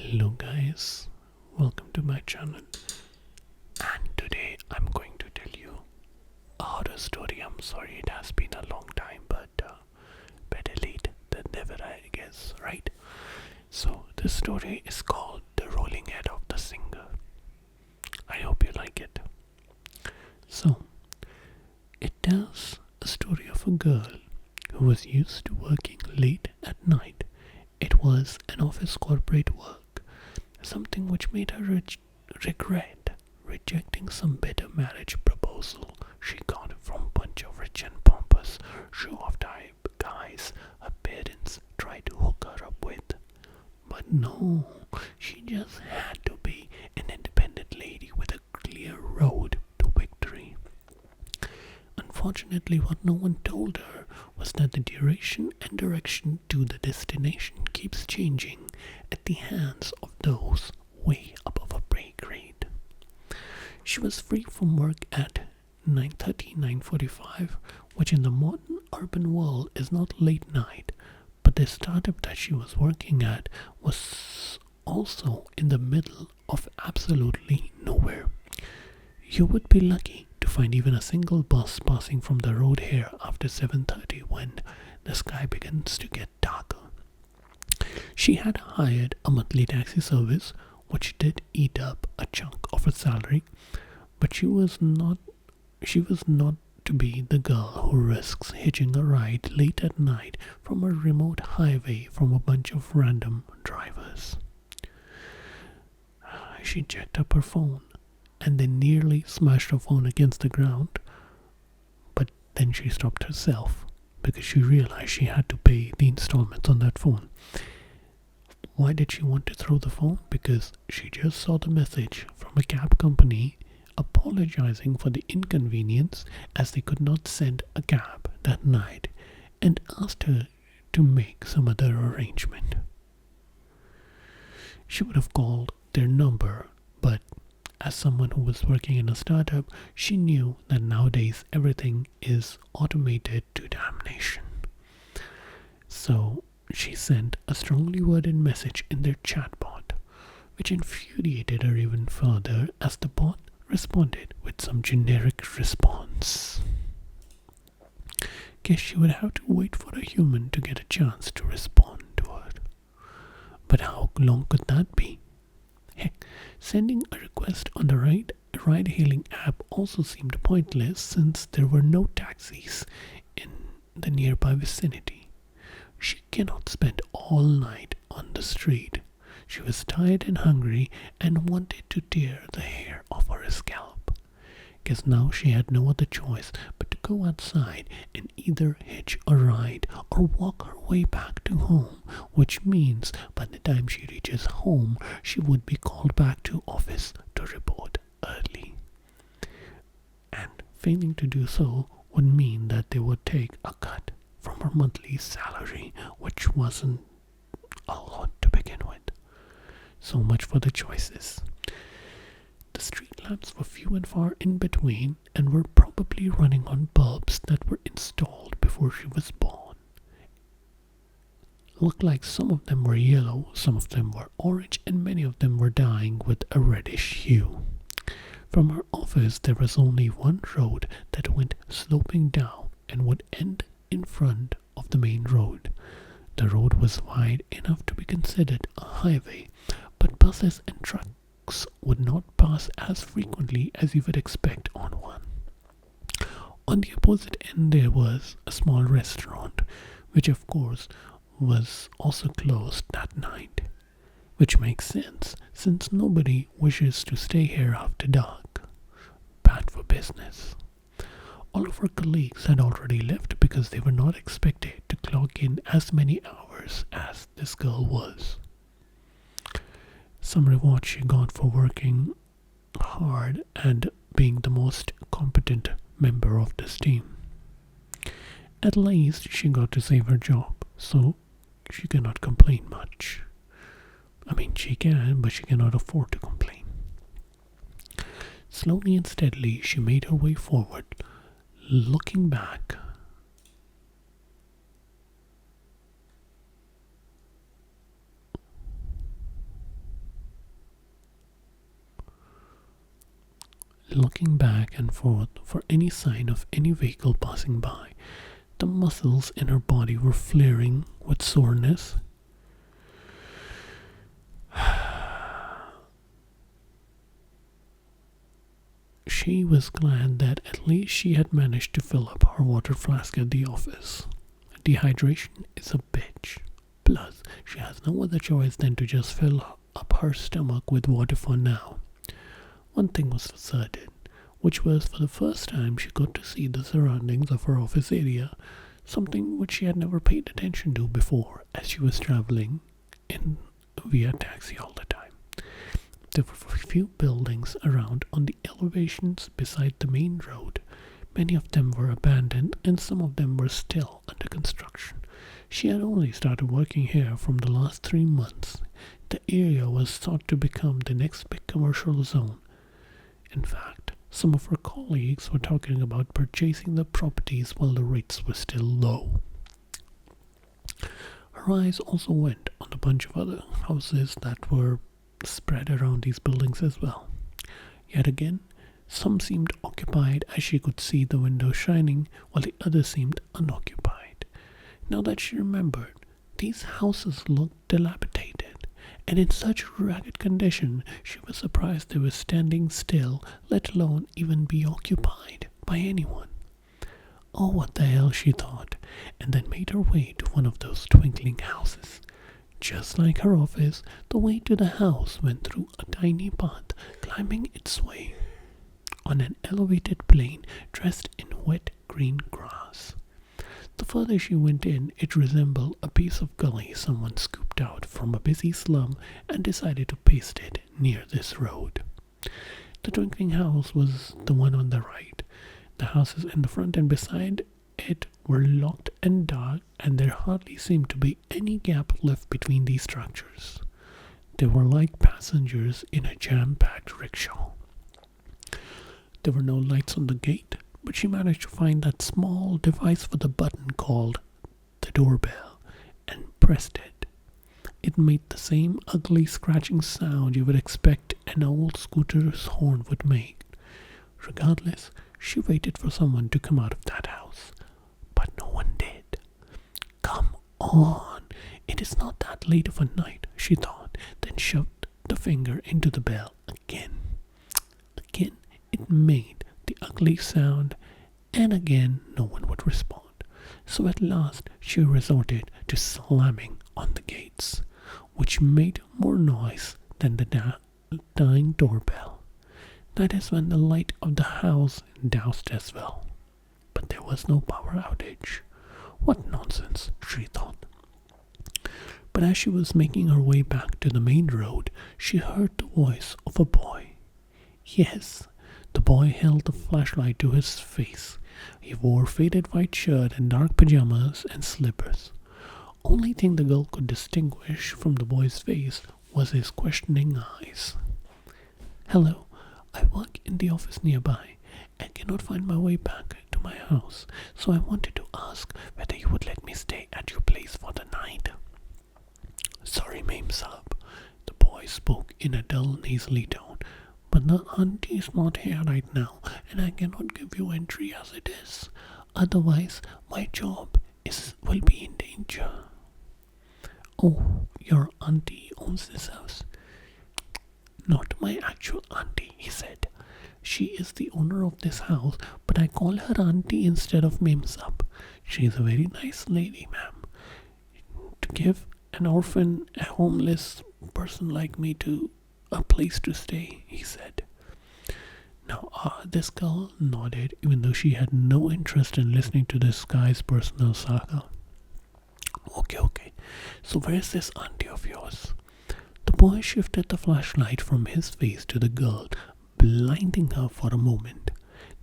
Hello guys, welcome to my channel, and today I'm going to tell you a horror story. I'm sorry it has been a long time, but better late than never, I guess, right? So this story is called The Rolling Head of the Singer. I hope you like it. So it tells a story of a girl who was used to working late at night. It was an office corporate work, something which made her regret rejecting some better marriage proposal she got from a bunch of rich and pompous show-off type guys her parents tried to hook her up with. But no, she just had to be an independent lady with a clear road to victory. Unfortunately, what no one told her was that the duration and direction to the destination keeps changing at the hands of those way above her pay grade. She was free from work at 9:30, 9:45, which in the modern urban world is not late night, but the startup that she was working at was also in the middle of absolutely nowhere. You would be lucky to find even a single bus passing from the road here after 7:30 when the sky begins to get darker. She had hired a monthly taxi service which did eat up a chunk of her salary, but she was not to be the girl who risks hitching a ride late at night from a remote highway from a bunch of random drivers. She checked up her phone and then nearly smashed her phone against the ground, but then she stopped herself because she realized she had to pay the installments on that phone. Why did she want to throw the phone? Because she just saw the message from a cab company apologizing for the inconvenience as they could not send a cab that night and asked her to make some other arrangement. She would have called their number, but as someone who was working in a startup, she knew that nowadays everything is automated to damnation. So she sent a strongly worded message in their chatbot, which infuriated her even further as the bot responded with some generic response. Guess she would have to wait for a human to get a chance to respond to her. But how long could that be? Heck, sending a request on the ride-hailing app also seemed pointless since there were no taxis in the nearby vicinity. She cannot spend all night on the street. She was tired and hungry and wanted to tear the hair off her scalp. Guess now she had no other choice but to go outside and either hitch a ride or walk her way back to home, which means by the time she reaches home, she would be called back to office to report early. And failing to do so would mean that they would take a cut from her monthly salary, which wasn't a lot to begin with. So much for the choices. The street lamps were few and far in between and were probably running on bulbs that were installed before she was born. Looked like some of them were yellow, some of them were orange, and many of them were dying with a reddish hue. From her office there was only one road that went sloping down and would end in front of the main road. The road was wide enough to be considered a highway, but buses and trucks would not pass as frequently as you would expect on one. On the opposite end there was a small restaurant, which of course was also closed that night, which makes sense since nobody wishes to stay here after dark. Bad for business. All of her colleagues had already left because they were not expected to clock in as many hours as this girl was. Some reward she got for working hard and being the most competent member of this team. At least she got to save her job, so she cannot complain much. I mean, she can, but she cannot afford to complain. Slowly and steadily she made her way forward, looking back. looking back and forth for any sign of any vehicle passing by. The muscles in her body were flaring with soreness. She was glad that at least she had managed to fill up her water flask at the office. Dehydration is a bitch. Plus, she has no other choice than to just fill up her stomach with water for now. One thing was for certain, which was for the first time she got to see the surroundings of her office area, something which she had never paid attention to before as she was traveling in via taxi all the time. There were a few buildings around on the elevations beside the main road. Many of them were abandoned and some of them were still under construction. She had only started working here from the last 3 months. The area was thought to become the next big commercial zone. In fact, some of her colleagues were talking about purchasing the properties while the rates were still low. Her eyes also went on a bunch of other houses that were spread around these buildings as well. Yet again, some seemed occupied as she could see the windows shining, while the others seemed unoccupied. Now that she remembered, these houses looked dilapidated, and in such ragged condition she was surprised they were standing still, let alone even be occupied by anyone. Oh, what the hell, she thought, and then made her way to one of those twinkling houses. Just like her office, the way to the house went through a tiny path, climbing its way on an elevated plane dressed in wet green grass. The further she went in, it resembled a piece of gully someone scooped out from a busy slum and decided to paste it near this road. The twinkling house was the one on the right. The houses in the front and beside it were locked and dark, and there hardly seemed to be any gap left between these structures. They were like passengers in a jam-packed rickshaw. There were no lights on the gate, but she managed to find that small device for the button called the doorbell and pressed it. It made the same ugly scratching sound you would expect an old scooter's horn would make. Regardless, she waited for someone to come out of that house, but no one did. Come on, it is not that late of a night, she thought, then shoved the finger into the bell again. Again, it made the ugly sound, and again no one would respond. So at last she resorted to slamming on the gates, which made more noise than the dying doorbell. That is when the light of the house doused as well. But there was no power outage. What nonsense, she thought. But as she was making her way back to the main road, she heard the voice of a boy. Yes, the boy held the flashlight to his face. He wore faded white shirt and dark pajamas and slippers. Only thing the girl could distinguish from the boy's face was his questioning eyes. Hello, I work in the office nearby and cannot find my way back to my house, so I wanted to ask whether you would let me stay at your place for the night. Sorry, Ma'am Sab, the boy spoke in a dull, nasally tone, but the auntie is not here right now, and I cannot give you entry as it is. Otherwise, my job will be in danger. Oh, your auntie owns this house? Not my actual auntie, he said. She is the owner of this house, but I call her auntie instead of Ma'am Sab. She is a very nice lady, ma'am. To give an orphan, a homeless person like me to a place to stay, he said. Now, this girl nodded, even though she had no interest in listening to this guy's personal saga. Okay. So where's this auntie of yours? The boy shifted the flashlight from his face to the girl, blinding her for a moment.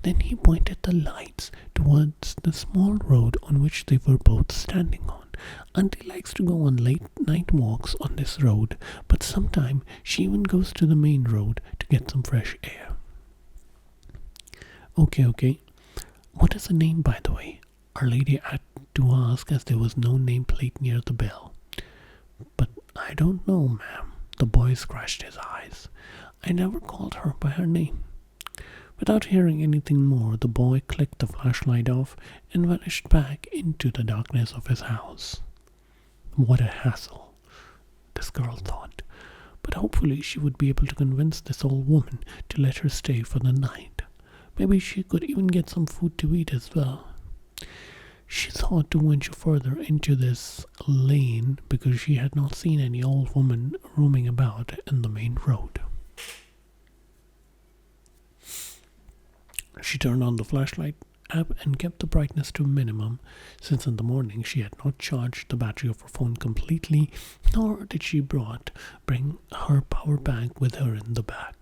Then he pointed the lights towards the small road on which they were both standing on. Auntie likes to go on late night walks on this road, but sometimes she even goes to the main road to get some fresh air. Okay. What is the name, by the way? Our lady had to ask, as there was no nameplate near the bell. But I don't know, ma'am. The boy scratched his eyes. I never called her by her name. Without hearing anything more, the boy clicked the flashlight off and vanished back into the darkness of his house. What a hassle, this girl thought, but hopefully she would be able to convince this old woman to let her stay for the night. Maybe she could even get some food to eat as well. She thought to venture further into this lane because she had not seen any old woman roaming about in the main road. She turned on the flashlight app and kept the brightness to a minimum, since in the morning she had not charged the battery of her phone completely, nor did she bring her power bank with her in the bag.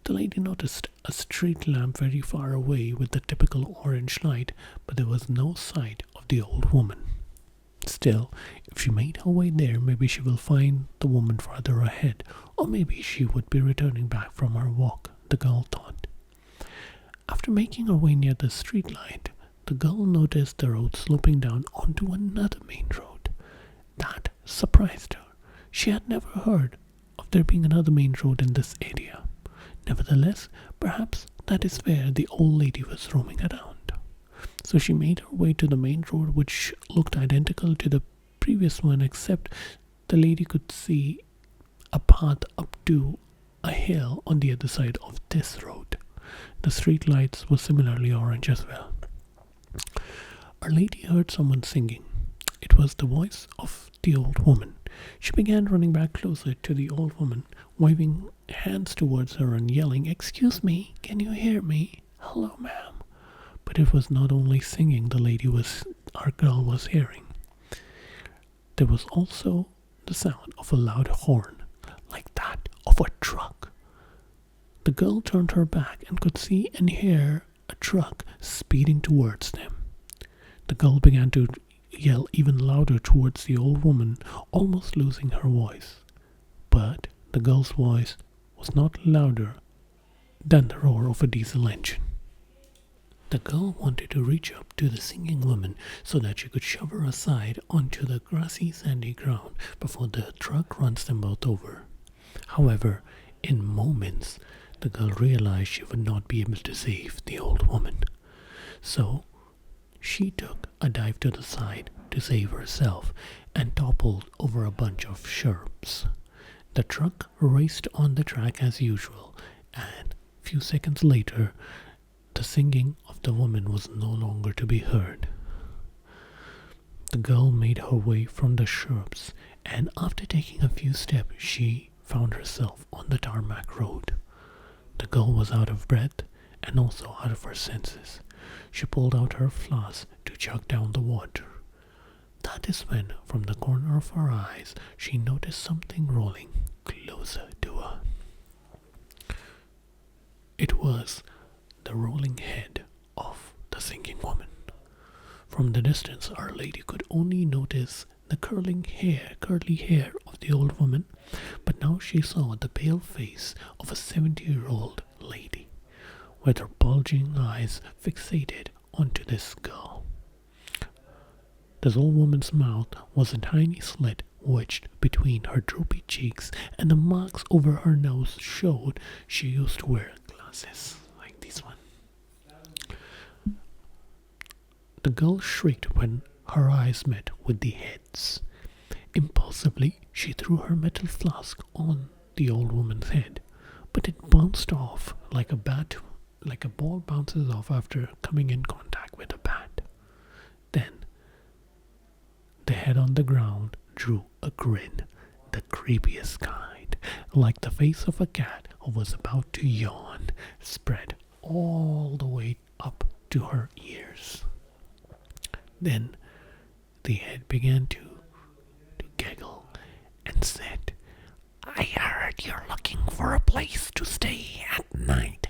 The lady noticed a street lamp very far away with the typical orange light, but there was no sight of the old woman. Still, if she made her way there, maybe she will find the woman farther ahead, or maybe she would be returning back from her walk, the girl thought. After making her way near the streetlight, the girl noticed the road sloping down onto another main road. That surprised her. She had never heard of there being another main road in this area. Nevertheless, perhaps that is where the old lady was roaming around. So she made her way to the main road, which looked identical to the previous one, except the lady could see a path up to a hill on the other side of this road. The street lights were similarly orange as well. Our lady heard someone singing. It was the voice of the old woman. She began running back closer to the old woman, waving hands towards her and yelling, "Excuse me, can you hear me? Hello, ma'am." But it was not only singing our girl was hearing. There was also the sound of a loud horn, like that of a truck. The girl turned her back and could see and hear a truck speeding towards them. The girl began to yell even louder towards the old woman, almost losing her voice. But the girl's voice was not louder than the roar of a diesel engine. The girl wanted to reach up to the singing woman so that she could shove her aside onto the grassy, sandy ground before the truck runs them both over. However, in moments, the girl realized she would not be able to save the old woman. So, she took a dive to the side to save herself and toppled over a bunch of shrubs. The truck raced on the track as usual, and a few seconds later, the singing of the woman was no longer to be heard. The girl made her way from the shrubs, and after taking a few steps, she found herself on the tarmac road. The girl was out of breath and also out of her senses. She pulled out her flask to chug down the water. That is when, from the corner of her eyes, she noticed something rolling closer to her. It was the rolling head of the singing woman. From the distance, Our Lady could only notice the curly hair of the old woman, but now she saw the pale face of a 70-year-old lady, with her bulging eyes fixated onto this girl. This old woman's mouth was a tiny slit wedged between her droopy cheeks, and the marks over her nose showed she used to wear glasses like this one. The girl shrieked when her eyes met with the head's. Impulsively, she threw her metal flask on the old woman's head, but it bounced off like a ball bounces off after coming in contact with a bat. Then, the head on the ground drew a grin, the creepiest kind, like the face of a cat who was about to yawn, spread all the way up to her ears. Then, the head began to giggle and said, "I heard you're looking for a place to stay at night."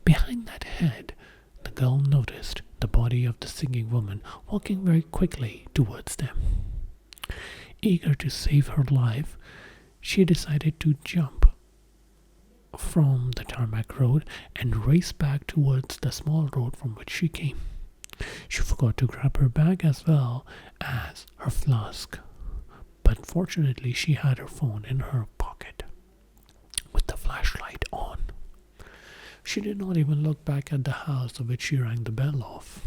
Behind that head, the girl noticed the body of the singing woman walking very quickly towards them. Eager to save her life, she decided to jump from the tarmac road and race back towards the small road from which she came. She forgot to grab her bag as well as her flask, but fortunately she had her phone in her pocket with the flashlight on. She did not even look back at the house of which she rang the bell of.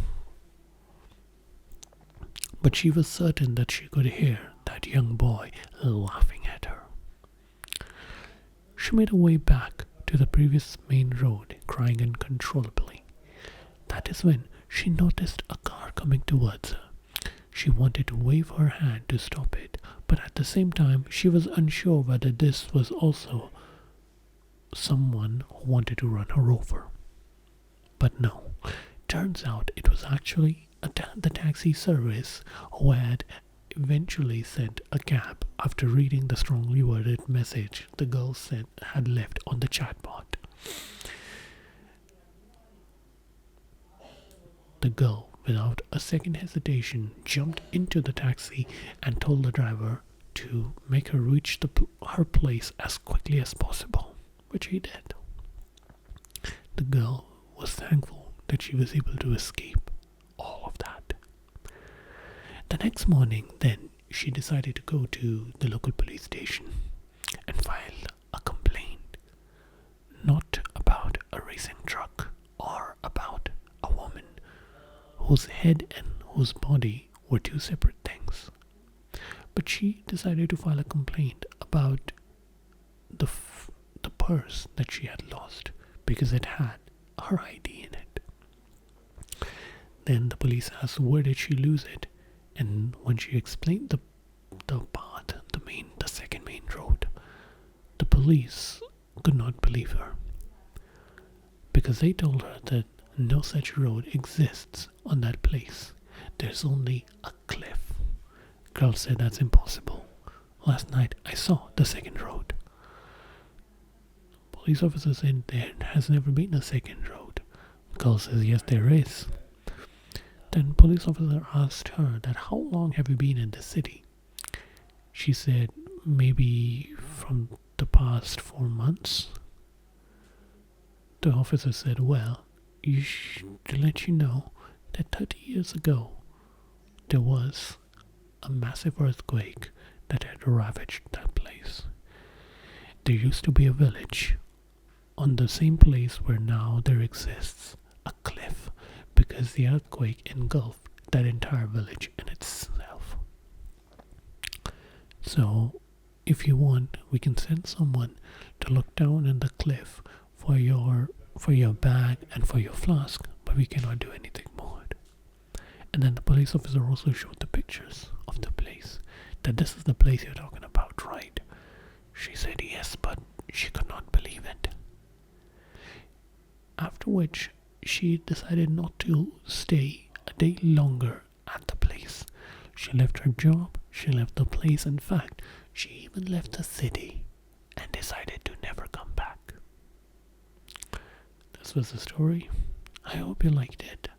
But she was certain that she could hear that young boy laughing at her. She made her way back to the previous main road, crying uncontrollably. That is when she noticed a car coming towards her. She wanted to wave her hand to stop it, but at the same time she was unsure whether this was also someone who wanted to run her over. But no, turns out it was actually the taxi service who had eventually sent a cab after reading the strongly worded message the girl had left on the chatbot. The girl, without a second hesitation, jumped into the taxi and told the driver to make her reach her place as quickly as possible, which he did. The girl was thankful that she was able to escape all of that. The next morning, then, she decided to go to the local police station and file a complaint, not about a racing truck or about a woman whose head and whose body were two separate things. But she decided to file a complaint about the purse that she had lost because it had her ID in it. Then the police asked where did she lose it, and when she explained the path, the second main road, the police could not believe her because they told her that no such road exists on that place. There's only a cliff. Girl said that's impossible. Last night I saw the second road. Police officer said there has never been a second road. Girl says yes there is. Then police officer asked her that how long have you been in the city? She said maybe from the past 4 months. The officer said, well, to let you know that 30 years ago there was a massive earthquake that had ravaged that place. There used to be a village on the same place where now there exists a cliff because the earthquake engulfed that entire village in itself. So, if you want, we can send someone to look down in the cliff for your bag and for your flask, but we cannot do anything more. And then the police officer also showed the pictures of the place. That this is the place you're talking about, right? She said yes, but she could not believe it. After which, she decided not to stay a day longer at the place. She left her job, she left the place, in fact, she even left the city and decided to never come back. This was the story. I hope you liked it.